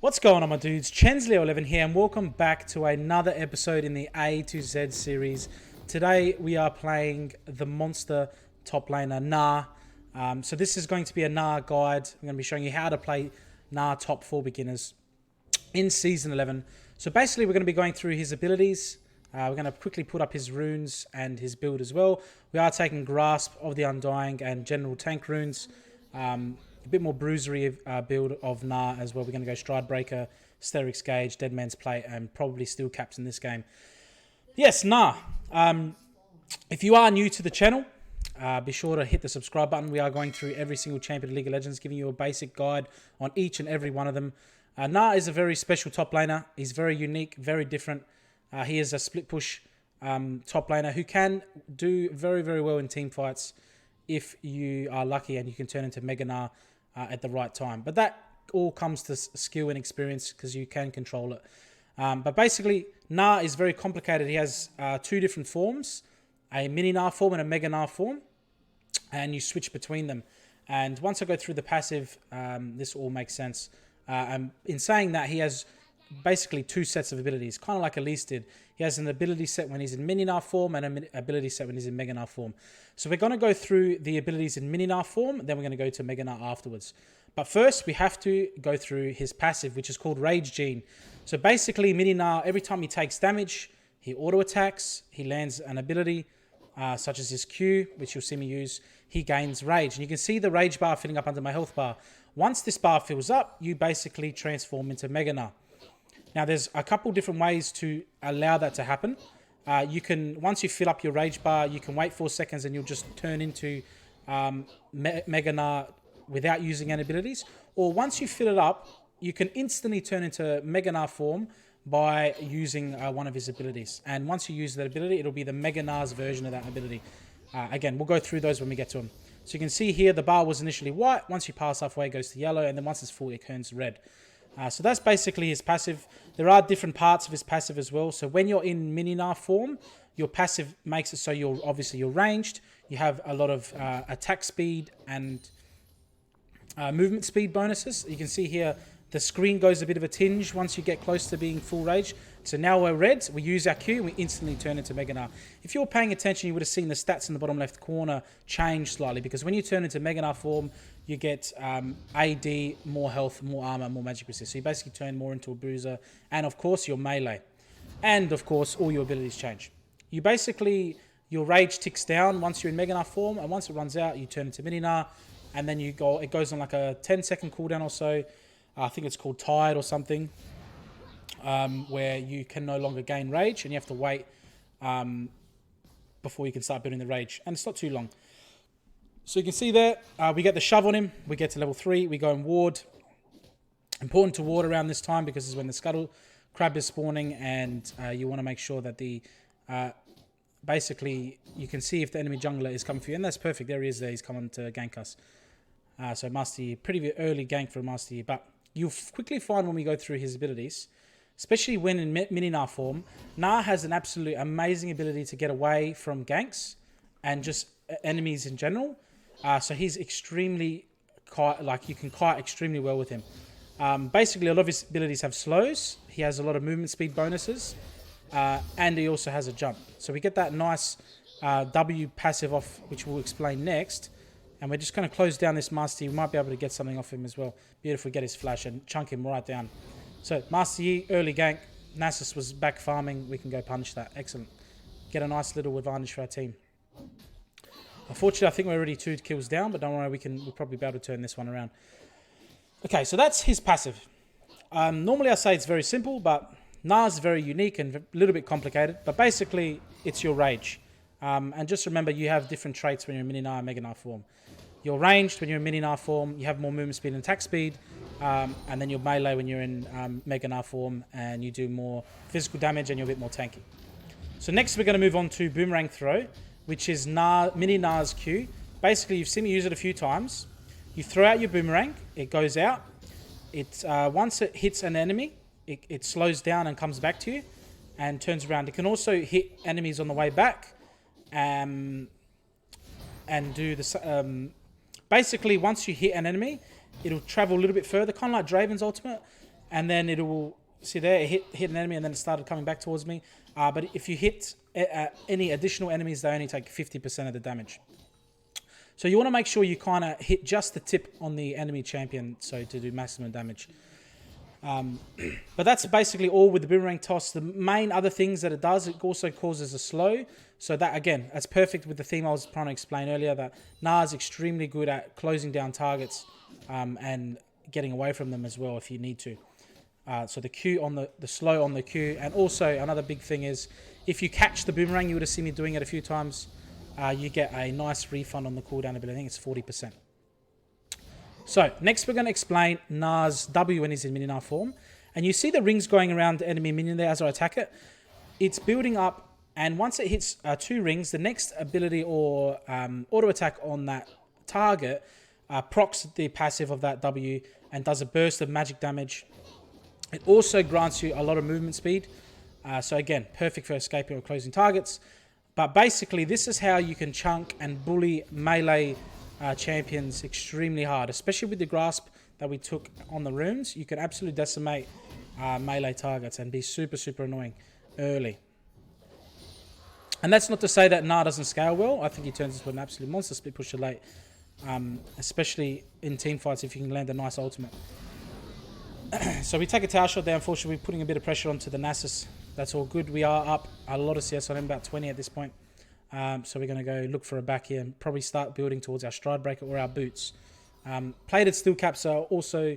What's going on, my dudes? Chensley11 here, and welcome back to another episode in the A to Z series. Today we are playing the monster top laner Gnar. So this is going to be a Gnar guide. I'm going to be showing you how to play Gnar top for beginners in Season 11. So basically we're going to be going through his abilities. We're going to quickly put up his runes and his build as well. We are taking Grasp of the Undying and General Tank runes. A bit more bruisery build of Gnar as well. We're going to go Stride Breaker, Steric's Gauge, Dead Man's Plate, and probably Steel Caps in this game. Yes, Gnar. If you are new to the channel, be sure to hit the subscribe button. We are going through every single champion of League of Legends, giving you a basic guide on each and every one of them. Gnar is a very special top laner. He's very unique, very different. He is a split push top laner who can do very, very well in team fights if you are lucky and you can turn into Mega Gnar at the right time. But that all comes to skill and experience because you can control it. But basically, Gnar is very complicated. He has two different forms, a mini Gnar form and a Mega Gnar form, and you switch between them. And once I go through the passive, this all makes sense. And in saying that, he has basically two sets of abilities, kind of like Elise did. He has an ability set when he's in mini Gnar form and an ability set when he's in Mega Gnar form. So we're going to go through the abilities in mini Gnar form, then we're going to go to Mega Gnar afterwards. But first, we have to go through his passive, which is called Rage Gene. So basically, mini Gnar, every time he takes damage, he auto attacks, he lands an ability, such as his Q, which you'll see me use, he gains Rage. And you can see the Rage bar filling up under my health bar. Once this bar fills up, you basically transform into Mega Gnar. Now, there's a couple different ways to allow that to happen. You can, once you fill up your Rage bar, you can wait 4 seconds and you'll just turn into Mega Gnar without using any abilities. Or once you fill it up, you can instantly turn into Mega Gnar form by using one of his abilities. And once you use that ability, it'll be the Mega Gnar's version of that ability. Again, we'll go through those when we get to them. So you can see here, the bar was initially white. Once you pass halfway, it goes to yellow. And then once it's full, it turns red. So that's basically his passive. There are different parts of his passive as well. So when you're in mini Gnar form, your passive makes it so you're ranged. You have a lot of attack speed and movement speed bonuses. You can see here the screen goes a bit of a tinge once you get close to being full rage. So now we're red, we use our Q, and we instantly turn into Mega Gnar. If you're paying attention, you would have seen the stats in the bottom left corner change slightly, because when you turn into Mega Gnar form, you get AD, more health, more armor, more magic resist. So you basically turn more into a bruiser, and of course your melee. And of course, all your abilities change. You basically, your rage ticks down once you're in Mega Gnar form, and once it runs out, you turn into Mini Gnar, and then it goes on like a 10-second cooldown or so. I think it's called Tide or something, where you can no longer gain rage, and you have to wait before you can start building the rage. And it's not too long. So you can see there, we get the shove on him. We get to level 3. We go and ward. Important to ward around this time because this is when the scuttle crab is spawning, and you want to make sure that the basically you can see if the enemy jungler is coming for you. And that's perfect. There he is. There he's coming to gank us. So Master Yi, pretty early gank for Master Yi, but you'll quickly find when we go through his abilities, especially when in mini Gnar form, Gnar has an absolute amazing ability to get away from ganks and just enemies in general. So he's extremely you can kite extremely well with him. Basically, a lot of his abilities have slows. He has a lot of movement speed bonuses, and he also has a jump. So we get that nice W passive off, which we'll explain next. And we're just going to close down this Master Yi. We might be able to get something off him as well. Beautiful, get his flash and chunk him right down. So Master Yi, early gank. Nasus was back farming. We can go punish that. Excellent. Get a nice little advantage for our team. Unfortunately, I think we're already 2 kills down, but don't worry, we'll probably be able to turn this one around. Okay, so that's his passive. Normally I say it's very simple, but Gnar's very unique and a little bit complicated. But basically, it's your rage. And just remember, you have different traits when you're in mini Gnar and Mega Gnar form. You're ranged when you're in mini Gnar form, you have more movement speed and attack speed, and then you're melee when you're in Mega Gnar form, and you do more physical damage and you're a bit more tanky. So next we're going to move on to Boomerang Throw, which is mini Gnar's Q. Basically, you've seen me use it a few times. You throw out your boomerang, it goes out. Once it hits an enemy, it slows down and comes back to you and turns around. It can also hit enemies on the way back and do the basically, once you hit an enemy, it'll travel a little bit further, kind of like Draven's ultimate, and then it will, see there, it hit an enemy and then it started coming back towards me. But if you hit any additional enemies, they only take 50% of the damage. So you want to make sure you kind of hit just the tip on the enemy champion, so to do maximum damage. But that's basically all with the boomerang toss. The main other things that it does, it also causes a slow. So that, again, that's perfect with the theme I was trying to explain earlier, that Gnar is extremely good at closing down targets and getting away from them as well if you need to. So the Q on the slow on the Q. And also another big thing is, if you catch the boomerang, you would have seen me doing it a few times, you get a nice refund on the cooldown ability. I think it's 40%. So next we're going to explain Gnar's W when he's in minion form. And you see the rings going around the enemy minion there as I attack it. It's building up, and once it hits 2 rings, the next ability or auto attack on that target procs the passive of that W and does a burst of magic damage. It also grants you a lot of movement speed. So again, perfect for escaping or closing targets. But basically, this is how you can chunk and bully melee champions extremely hard, especially with the grasp that we took on the runes. You can absolutely decimate melee targets and be super, super annoying early. And that's not to say that Gnar doesn't scale well. I think he turns into an absolute monster split pusher late, especially in team fights if you can land a nice ultimate. So we take a tower shot there. Unfortunately, we're putting a bit of pressure onto the Nasus. That's all good. We are up a lot of CS on him, about 20 at this point. So we're going to go look for a back here and probably start building towards our stride breaker or our boots. Plated steel caps are also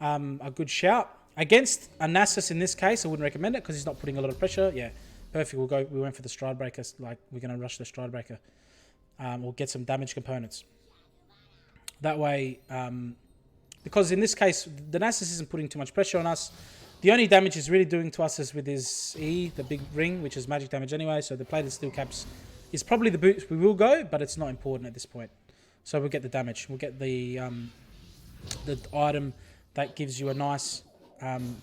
a good shout. Against a Nasus in this case, I wouldn't recommend it because he's not putting a lot of pressure. Yeah, perfect. We went for the stride breaker. Like, we're going to rush the stride breaker. We'll get some damage components. That way, because in this case, the Nasus isn't putting too much pressure on us. The only damage he's really doing to us is with his E, the big ring, which is magic damage anyway. So the plated steel caps is probably the boots we will go, but it's not important at this point. So we'll get the damage. We'll get the item that gives you a nice,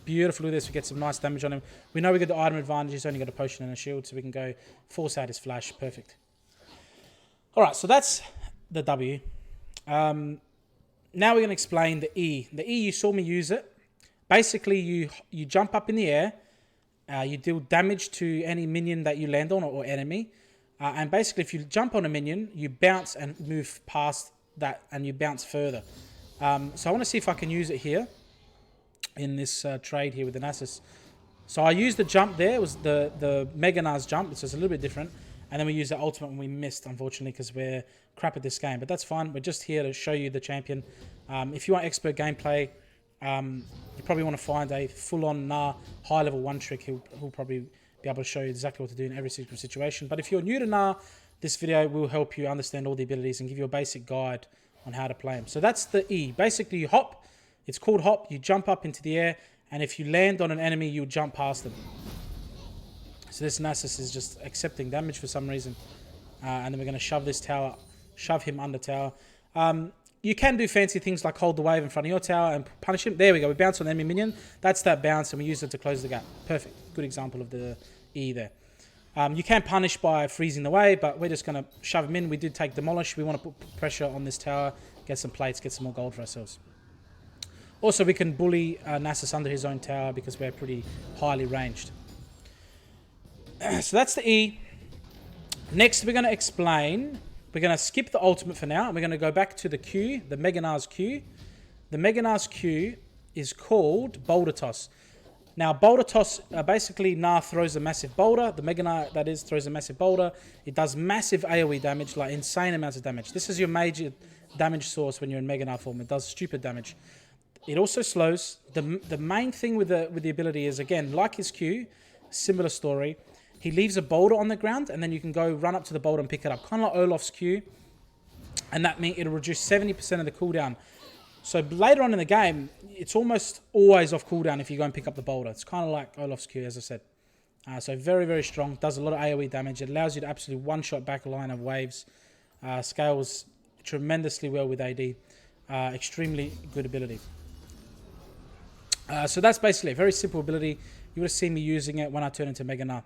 beautiful with this. We get some nice damage on him. We know we get the item advantage. He's only got a potion and a shield, so we can go force out his flash. Perfect. All right, so that's the W. Now we're going to explain the E. The E, you saw me use it. Basically, you jump up in the air, you deal damage to any minion that you land on or enemy. And basically, if you jump on a minion, you bounce and move past that and you bounce further. So I want to see if I can use it here in this trade here with the Nasus. So I used the jump there. It was the Mega Gnar's jump, which is a little bit different. And then we used the ultimate when we missed, unfortunately, because we're crap at this game. But that's fine. We're just here to show you the champion. If you want expert gameplay, you probably want to find a full-on Gnar high-level one trick. He'll probably be able to show you exactly what to do in every single situation. But if you're new to Gnar, this video will help you understand all the abilities and give you a basic guide on how to play him. So that's the E. Basically, you hop. It's called hop. You jump up into the air, and if you land on an enemy, you jump past them. So this Nasus is just accepting damage for some reason. And then we're going to shove this tower, shove him under tower. You can do fancy things like hold the wave in front of your tower and punish him. There we go. We bounce on the enemy minion. That's that bounce, and we use it to close the gap. Perfect. Good example of the E there. You can punish by freezing the wave, but we're just going to shove him in. We did take demolish. We want to put pressure on this tower, get some plates, get some more gold for ourselves. Also, we can bully Nasus under his own tower because we're pretty highly ranged. So that's the E. Next, we're going to explain. We're going to skip the ultimate for now. And we're going to go back to the Q, the Mega Gnar's Q. The Mega Gnar's Q is called Boulder Toss. Now, Boulder Toss, basically, Gnar throws a massive boulder. The Mega Gnar, that is, throws a massive boulder. It does massive AoE damage, like insane amounts of damage. This is your major damage source when you're in Mega Gnar form. It does stupid damage. It also slows. The main thing with the ability is, again, like his Q, similar story. He leaves a boulder on the ground, and then you can go run up to the boulder and pick it up. Kind of like Olaf's Q. And that means it'll reduce 70% of the cooldown. So later on in the game, it's almost always off cooldown if you go and pick up the boulder. It's kind of like Olaf's Q, as I said. So very, very strong. Does a lot of AoE damage. It allows you to absolutely one-shot back a line of waves. Scales tremendously well with AD. Extremely good ability. So that's basically a very simple ability. You would have seen me using it when I turn into Mega Gnar.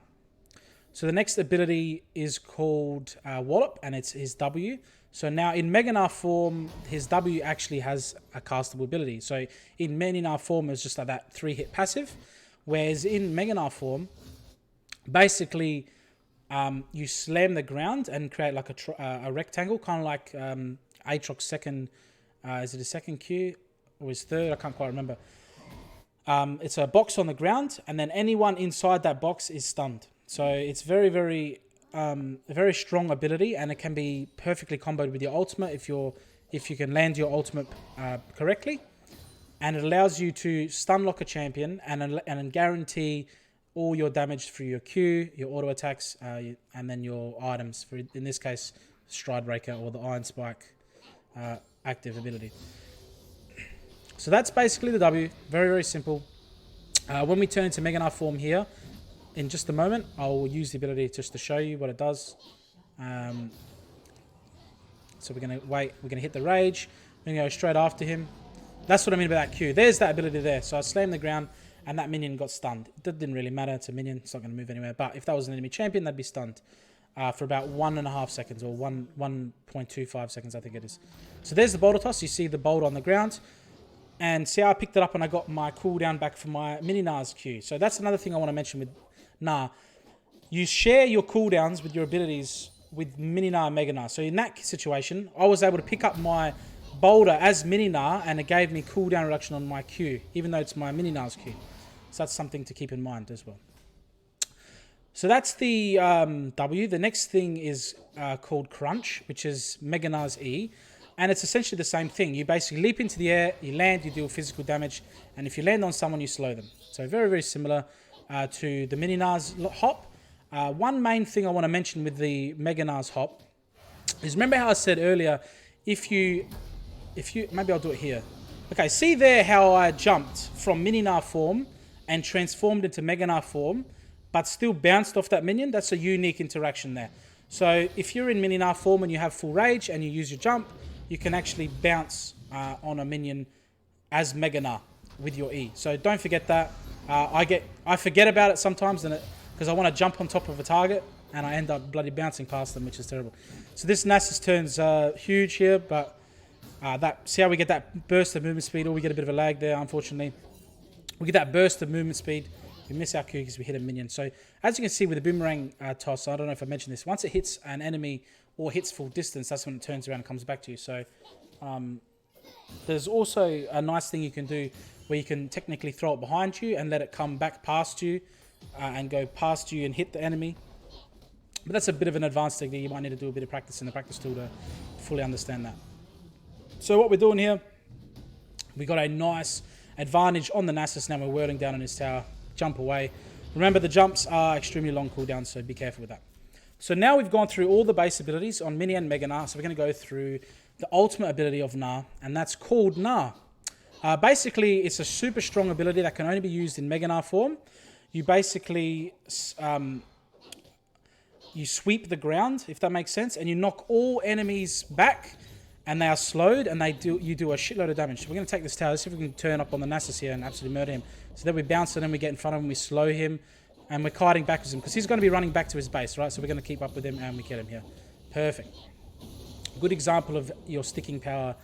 So the next ability is called Wallop, and it's his W. So now in Mega Gnar form, his W actually has a castable ability. So in Mega Gnar form, it's just like that 3-hit passive. Whereas in Mega Gnar form, basically you slam the ground and create like a rectangle, kind of like Aatrox's second, is it his second Q or his third? I can't quite remember. It's a box on the ground, and then anyone inside that box is stunned. So it's very, very, a very strong ability, and it can be perfectly comboed with your ultimate if you can land your ultimate correctly. And it allows you to stun lock a champion and guarantee all your damage through your Q, your auto attacks, and then your items. For in this case, Stride Breaker or the Iron Spike active ability. So that's basically the W. Very, very simple. When we turn into Mega Gnar form here, in just a moment, I'll use the ability just to show you what it does. So we're going to wait. We're going to hit the rage. We're going to go straight after him. That's what I mean by that Q. There's that ability there. So I slammed the ground, and that minion got stunned. It didn't really matter. It's a minion. It's not going to move anywhere. But if that was an enemy champion, they'd be stunned for about 1.5 seconds or 1.25 seconds, I think it is. So there's the boulder toss. You see the boulder on the ground. And see how I picked it up and I got my cooldown back for my mini Gnar's Q. So that's another thing I want to mention with Gnar. You share your cooldowns with your abilities with mini Gnar and Mega Gnar. So in that situation, I was able to pick up my boulder as mini Gnar and it gave me cooldown reduction on my Q, even though it's my mini Gnar's Q. So that's something to keep in mind as well. So that's the W. The next thing is called Crunch, which is Mega Gnar's E. And it's essentially the same thing. You basically leap into the air, you land, you deal physical damage, and if you land on someone, you slow them. So very, very similar to the Mini Gnar's hop. One main thing I want to mention with the Mega Gnar's hop is, remember how I said earlier, if you, maybe I'll do it here. Okay, see there how I jumped from Mini Gnar form and transformed into Mega Gnar form, but still bounced off that minion? That's a unique interaction there. So if you're in Mini Gnar form and you have full rage and you use your jump, you can actually bounce on a minion as Mega Gnar with your E. So don't forget that. I forget about it sometimes because I want to jump on top of a target and I end up bloody bouncing past them, which is terrible. So this Nasus turns huge here, but see how we get that burst of movement speed, or we get a bit of a lag there, unfortunately. We get that burst of movement speed. We miss our Q because we hit a minion. So as you can see with the boomerang toss, I don't know if I mentioned this, once it hits an enemy or hits full distance, that's when it turns around and comes back to you. So there's also a nice thing you can do where you can technically throw it behind you and let it come back past you and go past you and hit the enemy. But that's a bit of an advanced technique. You might need to do a bit of practice in the practice tool to fully understand that. So what we're doing here, we got a nice advantage on the Nasus. Now we're whirling down on his tower. Jump away. Remember, the jumps are extremely long cooldowns, so be careful with that. So now we've gone through all the base abilities on Mini and Mega Gnar, so we're going to go through the ultimate ability of Gnar, and that's called Gnar. Basically, it's a super strong ability that can only be used in Mega Gnar form. You basically you sweep the ground, if that makes sense, and you knock all enemies back, and they are slowed, and you do a shitload of damage. So we're going to take this tower. Let's see if we can turn up on the Nasus here and absolutely murder him. So then we bounce it and we get in front of him, we slow him, and we're kiting backwards him, because he's going to be running back to his base, right? So we're going to keep up with him, and we get him here. Perfect. Good example of your sticking power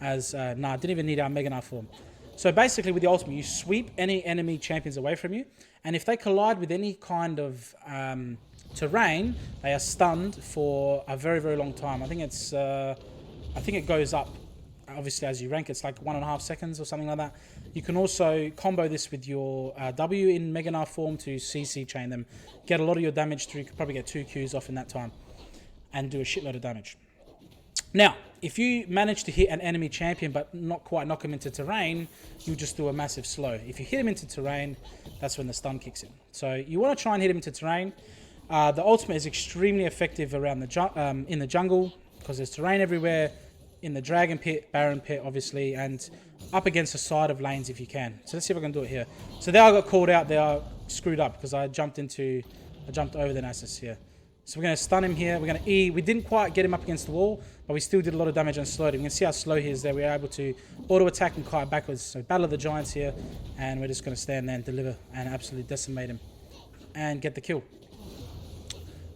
as Gnar. Didn't even need our Mega Gnar form. So basically with the ultimate, you sweep any enemy champions away from you, and if they collide with any kind of terrain, they are stunned for a very, very long time. I think it goes up, obviously, as you rank. It's like 1.5 seconds or something like that. You can also combo this with your W in Mega Gnar form to CC chain them. Get a lot of your damage through. You could probably get 2 Qs off in that time and do a shitload of damage. Now, if you manage to hit an enemy champion but not quite knock him into terrain, you just do a massive slow. If you hit him into terrain, that's when the stun kicks in. So you want to try and hit him into terrain. The ultimate is extremely effective around in the jungle because there's terrain everywhere. In the Dragon Pit, Baron Pit, obviously, and up against the side of lanes if you can. So let's see if I can do it here. So there I got called out. They are screwed up because I jumped over the Nasus here. So we're going to stun him here. We're going to E. We didn't quite get him up against the wall, but we still did a lot of damage and slowed him. You can see how slow he is there. We're able to auto attack and kite backwards. So Battle of the Giants here, and we're just going to stand there and deliver and absolutely decimate him and get the kill.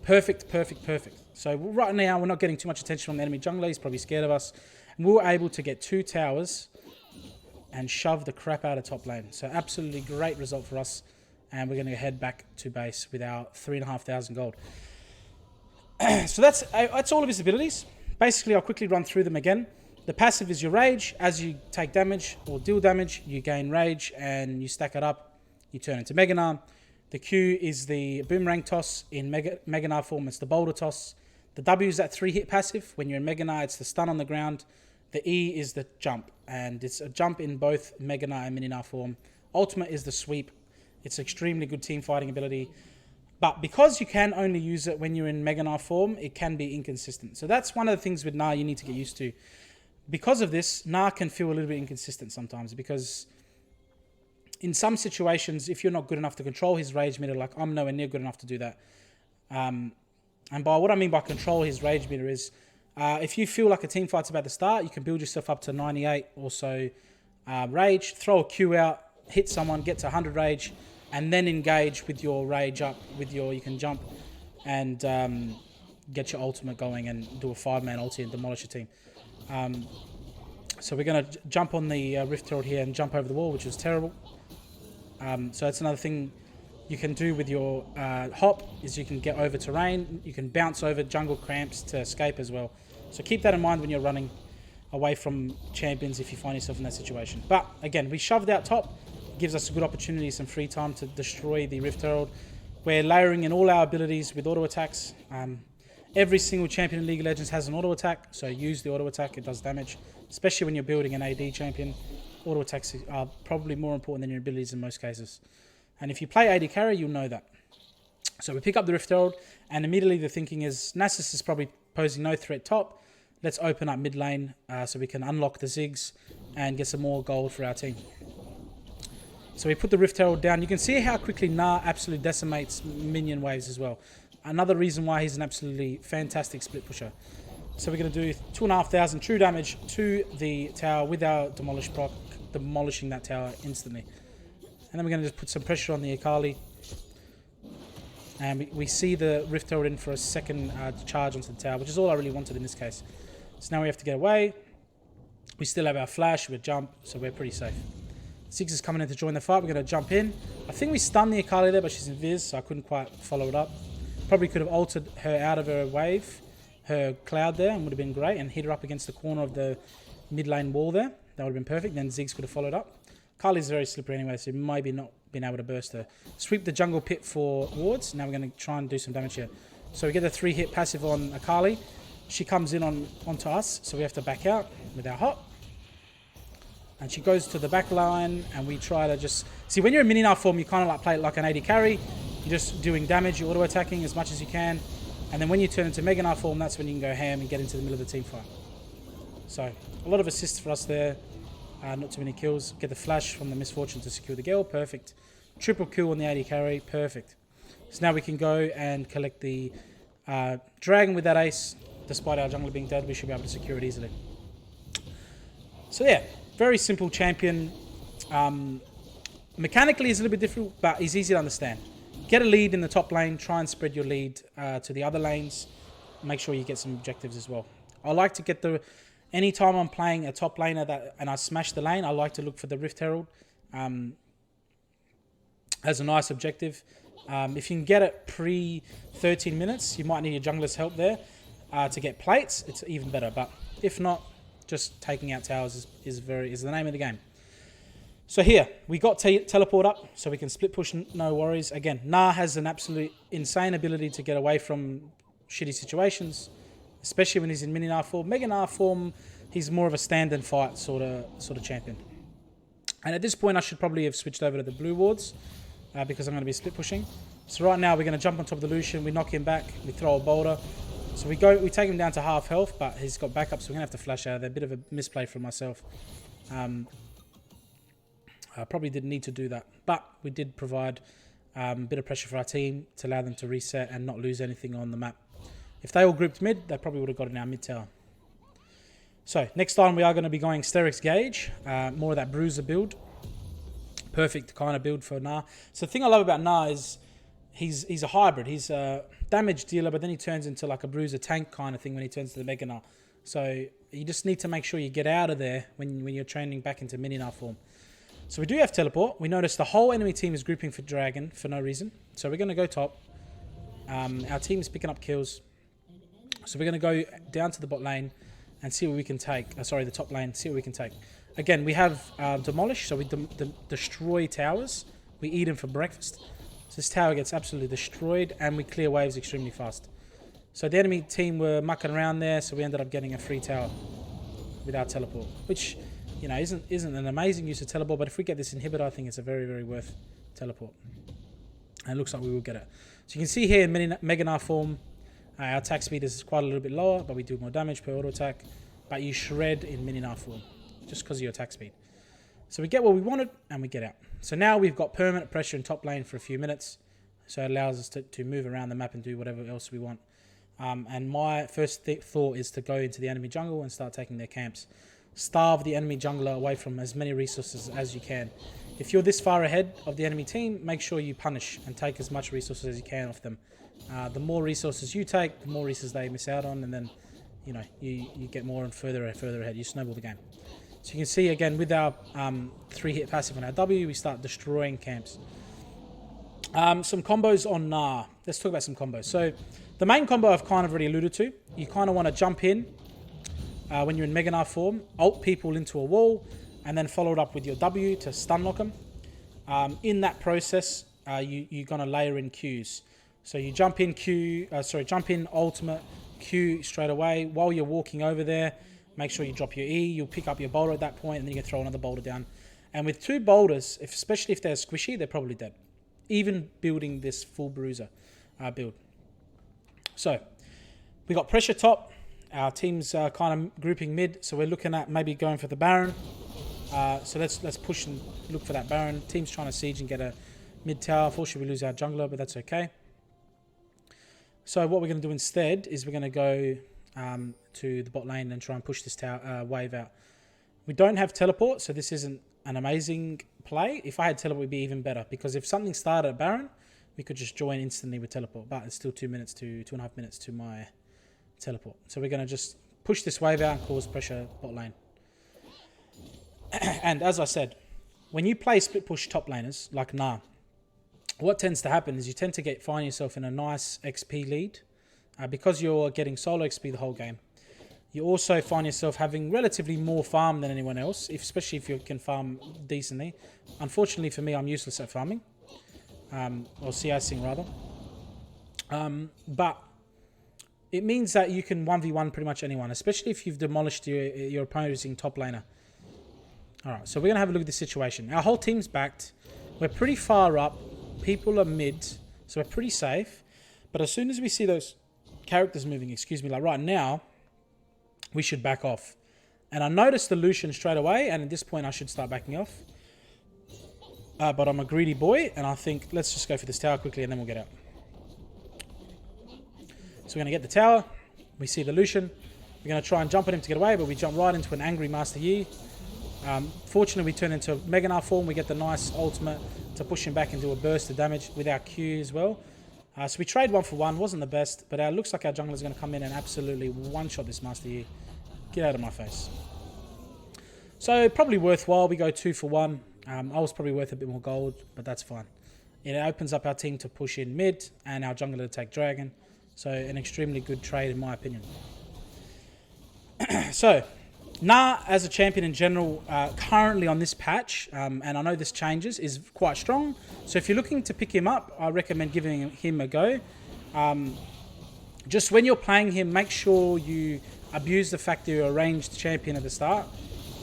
Perfect, perfect, perfect. So right now, we're not getting too much attention from the enemy jungler. He's probably scared of us. And we were able to get 2 towers and shove the crap out of top lane. So absolutely great result for us. And we're going to head back to base with our 3,500 gold. So that's all of his abilities. Basically, I'll quickly run through them again. The passive is your rage. As you take damage or deal damage, you gain rage and you stack it up. You turn into Mega Gnar. The Q is the boomerang toss. In Mega Gnar form, it's the boulder toss. The W is that 3-hit passive. When you're in Mega Gnar, it's the stun on the ground. The E is the jump, and it's a jump in both Mega Gnar and Mini Gnar form. Ultimate is the sweep. It's extremely good team fighting ability. But because you can only use it when you're in Mega Gnar form, it can be inconsistent. So that's one of the things with Gnar you need to get used to. Because of this, Gnar can feel a little bit inconsistent sometimes, because in some situations, if you're not good enough to control his rage meter, like I'm nowhere near good enough to do that. And by what I mean by control his rage meter is, if you feel like a team fight's about to start, you can build yourself up to 98 or so rage, throw a Q out, hit someone, get to 100 rage, and then engage with your rage up, you can jump and get your ultimate going and do a 5-man ulti and demolish your team. So we're going to jump on the Rift Herald here and jump over the wall, which is terrible. So that's another thing you can do with your hop, is you can get over terrain. You can bounce over jungle cramps to escape as well. So keep that in mind when you're running away from champions if you find yourself in that situation. But again, we shoved out top. It gives us a good opportunity, some free time to destroy the Rift Herald. We're layering in all our abilities with auto attacks. Every single champion in League of Legends has an auto attack, so use the auto attack. It does damage, especially when you're building an AD champion. Auto attacks are probably more important than your abilities in most cases. And if you play AD carry, you'll know that. So we pick up the Rift Herald, and immediately the thinking is, Nasus is probably posing no threat top. Let's open up mid lane so we can unlock the Ziggs and get some more gold for our team. So we put the Rift Herald down. You can see how quickly Gnar absolutely decimates minion waves as well. Another reason why he's an absolutely fantastic split pusher. So we're going to do 2,500 true damage to the tower with our demolish proc, demolishing that tower instantly. And then we're going to just put some pressure on the Akali. And we see the Rift Herald in for a second charge onto the tower, which is all I really wanted in this case. So now we have to get away. We still have our flash, we jump, so we're pretty safe. Ziggs is coming in to join the fight. We're going to jump in. I think we stunned the Akali there, but she's in Viz, so I couldn't quite follow it up. Probably could have altered her out of her wave, her cloud there, and would have been great, and hit her up against the corner of the mid lane wall there. That would have been perfect. Then Ziggs could have followed up. Kali's very slippery anyway, so maybe not been able to burst her. Sweep the jungle pit for wards. Now we're going to try and do some damage here. So we get a 3-hit passive on Akali. She comes in onto us, so we have to back out with our hop. And she goes to the back line, and we try to just... See, when you're in Mini Gnar form, you kind of like play it like an AD carry. You're just doing damage, you're auto-attacking as much as you can. And then when you turn into Mega Gnar form, that's when you can go ham and get into the middle of the team fight. So, a lot of assists for us there. Not too many kills. Get the flash from the misfortune to secure the girl. Perfect. Triple kill on the AD carry. Perfect. So now we can go and collect the dragon with that ace. Despite our jungler being dead, we should be able to secure it easily. So yeah, very simple champion. Mechanically, he's a little bit different, but he's easy to understand. Get a lead in the top lane. Try and spread your lead to the other lanes. Make sure you get some objectives as well. I like to get the... Anytime I'm playing a top laner and I smash the lane, I like to look for the Rift Herald as a nice objective. If you can get it pre-13 minutes, you might need your jungler's help there to get plates. It's even better. But if not, just taking out towers is the name of the game. So here, we got teleport up, so we can split push, no worries. Again, Gnar has an absolute insane ability to get away from shitty situations, especially when he's in Mini Gnar form. Mega Gnar form, he's more of a stand and fight sort of champion. And at this point, I should probably have switched over to the blue wards because I'm going to be split pushing. So right now, we're going to jump on top of the Lucian. We knock him back. We throw a boulder. So we take him down to half health, but he's got backup, so we're going to have to flash out of there. A bit of a misplay from myself. I probably didn't need to do that, but we did provide a bit of pressure for our team to allow them to reset and not lose anything on the map. If they all grouped mid, they probably would have got in our mid tower. So next time we are going to be going Sterix Gauge, more of that bruiser build. Perfect kind of build for Gnar. So the thing I love about Gnar is he's a hybrid. He's a damage dealer, but then he turns into like a bruiser tank kind of thing when he turns to the Mega Gnar. So you just need to make sure you get out of there when you're training back into Mini Gnar form. So we do have teleport. We notice the whole enemy team is grouping for Dragon for no reason. So we're going to go top. Our team is picking up kills. So we're going to go down to the bot lane and see what we can take. Sorry, the top lane, see what we can take. Again, we have Demolish, so we destroy towers. We eat them for breakfast. So this tower gets absolutely destroyed, and we clear waves extremely fast. So the enemy team were mucking around there, so we ended up getting a free tower with our teleport, which, you know, isn't an amazing use of teleport, but if we get this inhibitor, I think it's a very, very worth teleport. And it looks like we will get it. So you can see here in Mega Gnar form, our attack speed is quite a little bit lower, but we do more damage per auto attack. But you shred in Mini Gnar form, just because of your attack speed. So we get what we wanted, and we get out. So now we've got permanent pressure in top lane for a few minutes. So it allows us to move around the map and do whatever else we want. And my first thought is to go into the enemy jungle and start taking their camps. Starve the enemy jungler away from as many resources as you can. If you're this far ahead of the enemy team, make sure you punish and take as much resources as you can off them. The more resources you take, the more resources they miss out on, and then, you know, you get more and further ahead. You snowball the game. So you can see again with our 3-hit passive on our W, we start destroying camps. Some combos on Gnar. Let's talk about some combos. So the main combo I've kind of already alluded to. You kind of want to jump in when you're in Mega Gnar form, ult people into a wall, and then follow it up with your W to stun lock them. In that process, you're going to layer in Qs. So you jump in jump in ultimate Q straight away. While you're walking over there, make sure you drop your E. You'll pick up your boulder at that point, and then you can throw another boulder down. And with 2 boulders, especially if they're squishy, they're probably dead. Even building this full bruiser build. So we got pressure top. Our team's kind of grouping mid, so we're looking at maybe going for the Baron. So let's push and look for that Baron. Team's trying to siege and get a mid tower. Unfortunately, we lose our jungler, but that's okay. So what we're going to do instead is we're going to go to the bot lane and try and push this tower wave out. We don't have teleport, so this isn't an amazing play. If I had teleport, it would be even better, because if something started at Baron, we could just join instantly with teleport, but it's still 2.5 minutes to my teleport. So we're going to just push this wave out and cause pressure bot lane. And as I said, when you play split push top laners like Gnar, what tends to happen is you tend to find yourself in a nice XP lead because you're getting solo XP the whole game. You also find yourself having relatively more farm than anyone else, especially if you can farm decently. Unfortunately for me, I'm useless at farming, or CICing rather. But it means that you can 1v1 pretty much anyone, especially if you've demolished your opposing top laner. Alright, so we're going to have a look at the situation. Our whole team's backed. We're pretty far up. People are mid, so we're pretty safe. But as soon as we see those characters moving, like right now, we should back off. And I noticed the Lucian straight away, and at this point I should start backing off. But I'm a greedy boy, and I think let's just go for this tower quickly and then we'll get out. So we're going to get the tower. We see the Lucian. We're going to try and jump at him to get away, but we jump right into an angry Master Yi. Fortunately, we turn into Mega Gnar form. We get the nice ultimate to push him back and do a burst of damage with our Q as well. So we trade 1 for 1. Wasn't the best, but it looks like our jungler is going to come in and absolutely one-shot this Master Yi. Get out of my face. So probably worthwhile. We go 2 for 1. I was probably worth a bit more gold, but that's fine. It opens up our team to push in mid and our jungler to take dragon. So an extremely good trade in my opinion. So Gnar as a champion in general, currently on this patch, and I know this changes, is quite strong. So if you're looking to pick him up, I recommend giving him a go. Just when you're playing him, make sure you abuse the fact that you're a ranged champion at the start,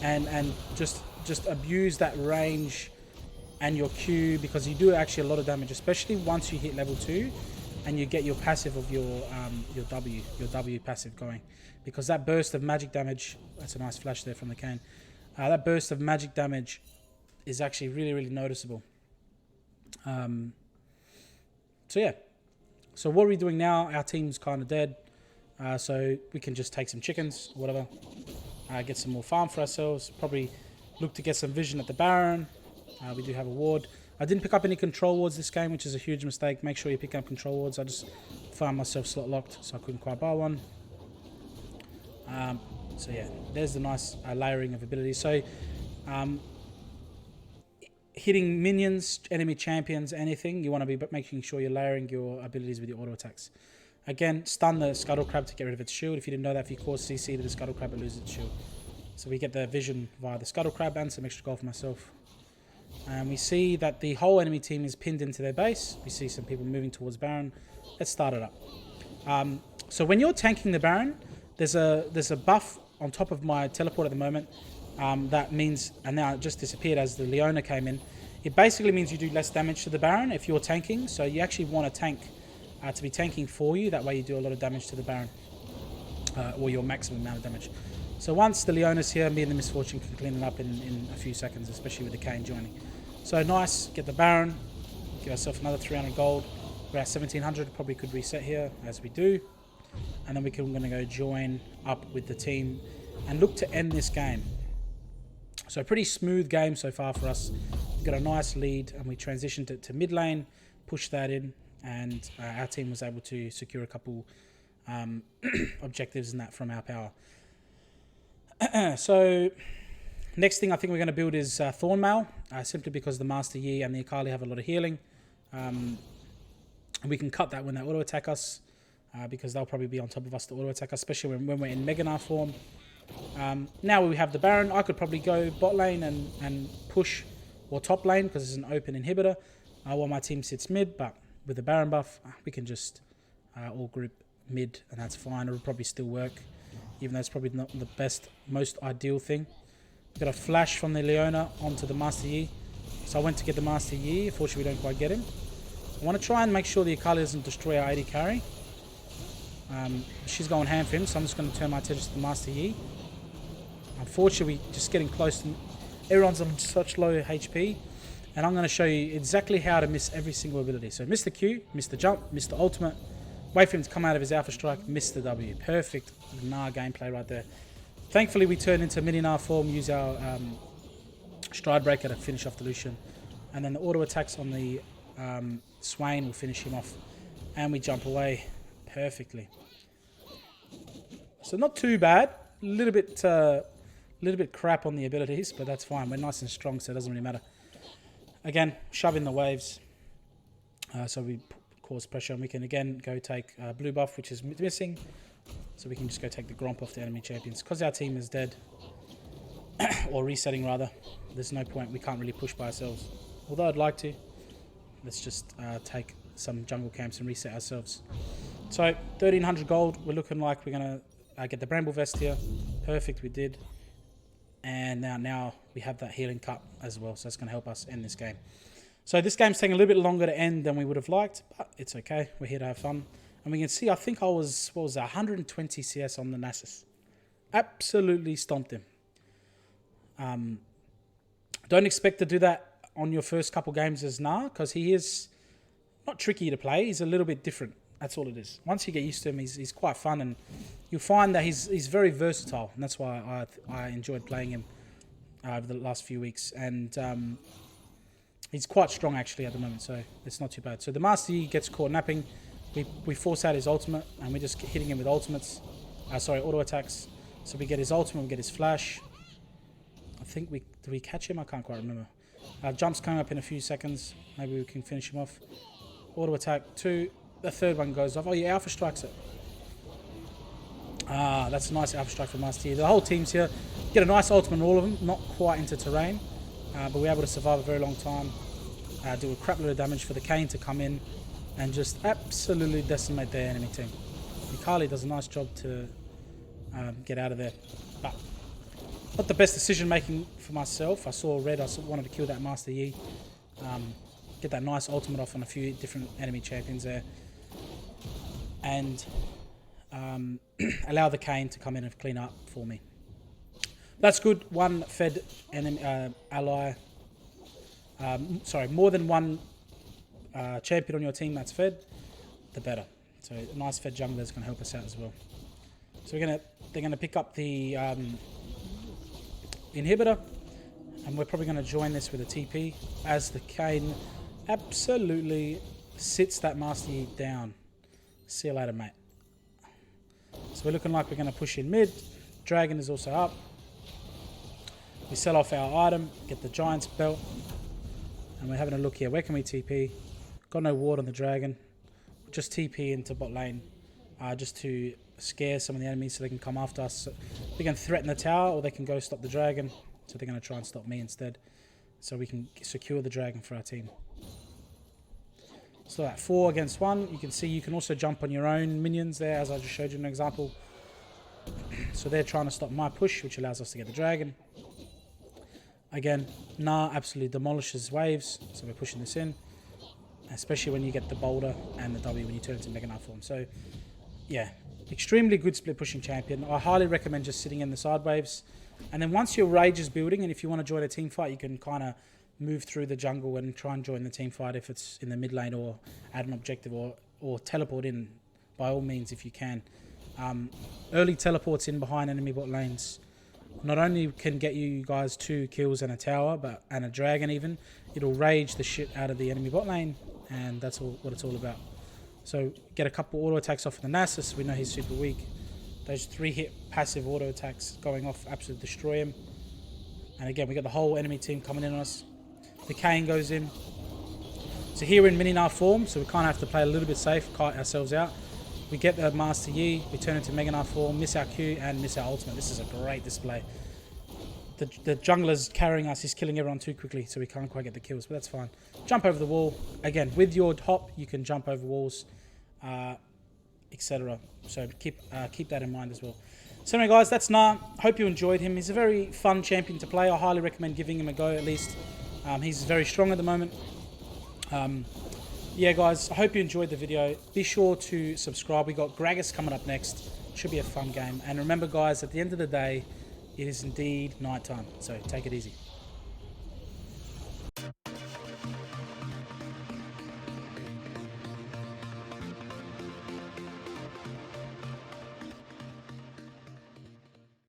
and just abuse that range and your Q, because you do actually a lot of damage, especially once you hit level 2 and you get your passive of your W passive going, because that burst of magic damage, that's a nice flash there from the cane, that burst of magic damage is actually really, really noticeable. So yeah, so what are we doing now? Our team's kind of dead, so we can just take some chickens, whatever, get some more farm for ourselves, probably look to get some vision at the Baron. We do have a ward. I didn't pick up any control wards this game, which is a huge mistake. Make sure you pick up control wards. I just found myself slot locked, so I couldn't quite buy one. So yeah, there's the nice layering of abilities. So hitting minions, enemy champions, anything, you want to be making sure you're layering your abilities with your auto attacks. Again, stun the Scuttle Crab to get rid of its shield. If you didn't know that, if you cause CC to the Scuttle Crab, it loses its shield. So we get the vision via the Scuttle Crab and some extra gold for myself. And we see that the whole enemy team is pinned into their base. We see some people moving towards Baron. Let's start it up. So when you're tanking the Baron, there's a buff on top of my teleport at the moment. That means, and now it just disappeared as the Leona came in. It basically means you do less damage to the Baron if you're tanking. So you actually want a tank to be tanking for you. That way you do a lot of damage to the Baron, or your maximum amount of damage. So once the Leona's here, me and the Misfortune can clean it up in a few seconds, especially with the Kane joining. So nice, get the Baron, give ourselves another 300 gold. We're at 1700, probably could reset here, as we do. And then we're going to go join up with the team and look to end this game. So a pretty smooth game so far for us. We've got a nice lead and we transitioned it to mid lane, pushed that in, and our team was able to secure a couple objectives in that from our power. So next thing I think we're going to build is Thornmail, simply because the Master Yi and the Akali have a lot of healing. We can cut that when they auto attack us, because they'll probably be on top of us to auto attack us, especially when we're in Mega Gnar form. Now we have the Baron. I could probably go bot lane and push, or top lane, because it's an open inhibitor, while my team sits mid. But with the Baron buff, we can just all group mid, and that's fine. It'll probably still work, even though it's probably not the best, most ideal thing. Got a flash from the Leona onto the Master Yi. So I went to get the Master Yi. Unfortunately, we don't quite get him. I want to try and make sure the Akali doesn't destroy our AD carry. She's going ham for him, so I'm just going to turn my attention to the Master Yi. Unfortunately, we're just getting close to... Everyone's on such low HP. And I'm going to show you exactly how to miss every single ability. So miss the Q, miss the jump, miss the ultimate. Wait for him to come out of his Alpha Strike, miss the W. Perfect Gnar gameplay right there. Thankfully, we turn into mini Gnar form, use our Stride Breaker to finish off the Lucian. And then the auto attacks on the Swain will finish him off. And we jump away perfectly. So not too bad. A little bit crap on the abilities, but that's fine. We're nice and strong, so it doesn't really matter. Again, shove in the waves. So we cause pressure, and we can again go take blue buff, which is missing. So we can just go take the Gromp off the enemy champions. Because our team is dead, or resetting rather, there's no point. We can't really push by ourselves. Although I'd like to. Let's just take some jungle camps and reset ourselves. So 1300 gold. We're looking like we're going to get the Bramble Vest here. Perfect, we did. And now we have that healing cup as well. So that's going to help us end this game. So this game's taking a little bit longer to end than we would have liked, but it's okay. We're here to have fun. And we can see, I think I was, 120 CS on the Nasus. Absolutely stomped him. Don't expect to do that on your first couple games as Gnar, because he is not tricky to play. He's a little bit different. That's all it is. Once you get used to him, he's quite fun, and you'll find that he's very versatile, and that's why I enjoyed playing him over the last few weeks. And he's quite strong actually at the moment, so it's not too bad. So the Master Yi gets caught napping. We force out his ultimate, and we're just hitting him with ultimates. Auto attacks. So we get his ultimate, we get his flash. I think did we catch him? I can't quite remember. Jump's coming up in a few seconds. Maybe we can finish him off. Auto attack 2. The third one goes off. Oh yeah, Alpha strikes it. That's a nice Alpha strike from Master Yi. The whole team's here. Get a nice ultimate on all of them. Not quite into terrain, but we're able to survive a very long time. Do a crap load of damage for the Kane to come in and just absolutely decimate their enemy team. Akali does a nice job to get out of there. But not the best decision making for myself. I saw red. I wanted to kill that Master Yi. Get that nice ultimate off on a few different enemy champions there. And allow the Kane to come in and clean up for me. That's good. One fed enemy ally. More than one champion on your team that's fed, the better. So a nice fed jungler is going to help us out as well. So they're going to pick up the inhibitor, And we're probably going to join this with a TP as the Kane absolutely sits that Master Yi down. See you later, mate. So we're looking like we're going to push in mid. Dragon is also up. We sell off our item, get the Giant's belt. And we're having a look here. Where can we TP? Got no ward on the Dragon. Just TP into bot lane. Just to scare some of the enemies so they can come after us. So they can threaten the tower or they can go stop the Dragon. So they're going to try and stop me instead. So we can secure the Dragon for our team. So at 4 against 1, you can see you can also jump on your own minions there, as I just showed you an example. So they're trying to stop my push, which allows us to get the Dragon. Again, Gnar absolutely demolishes waves, so we're pushing this in. Especially when you get the boulder and the W when you turn into Mega Gnar form. So, yeah, extremely good split pushing champion. I highly recommend just sitting in the side waves. And then once your rage is building, and if you want to join a team fight, you can kind of move through the jungle and try and join the team fight if it's in the mid lane or add an objective or teleport in by all means if you can. Early teleports in behind enemy bot lanes not only can get you guys 2 kills and a tower, and a dragon even. It'll rage the shit out of the enemy bot lane, and that's what it's all about. So get a couple auto attacks off of the Nasus. We know he's super weak. Those 3-hit passive auto attacks going off absolutely destroy him. And again, we got the whole enemy team coming in on us. The Kane goes in. So here we're in mini Gnar form, so we kind of have to play a little bit safe, kite ourselves out. We get the Master Yi, we turn into Mega Gnar form, miss our Q and miss our ultimate. This is a great display. The jungler's carrying us, he's killing everyone too quickly, so we can't quite get the kills, but that's fine. Jump over the wall. Again, with your hop, you can jump over walls, etc. So keep that in mind as well. So anyway, guys, that's Gnar. Hope you enjoyed him. He's a very fun champion to play. I highly recommend giving him a go at least. He's very strong at the moment. Yeah, guys, I hope you enjoyed the video. Be sure to subscribe. We got Gragas coming up next. Should be a fun game. And remember, guys, at the end of the day, it is indeed nighttime. So take it easy.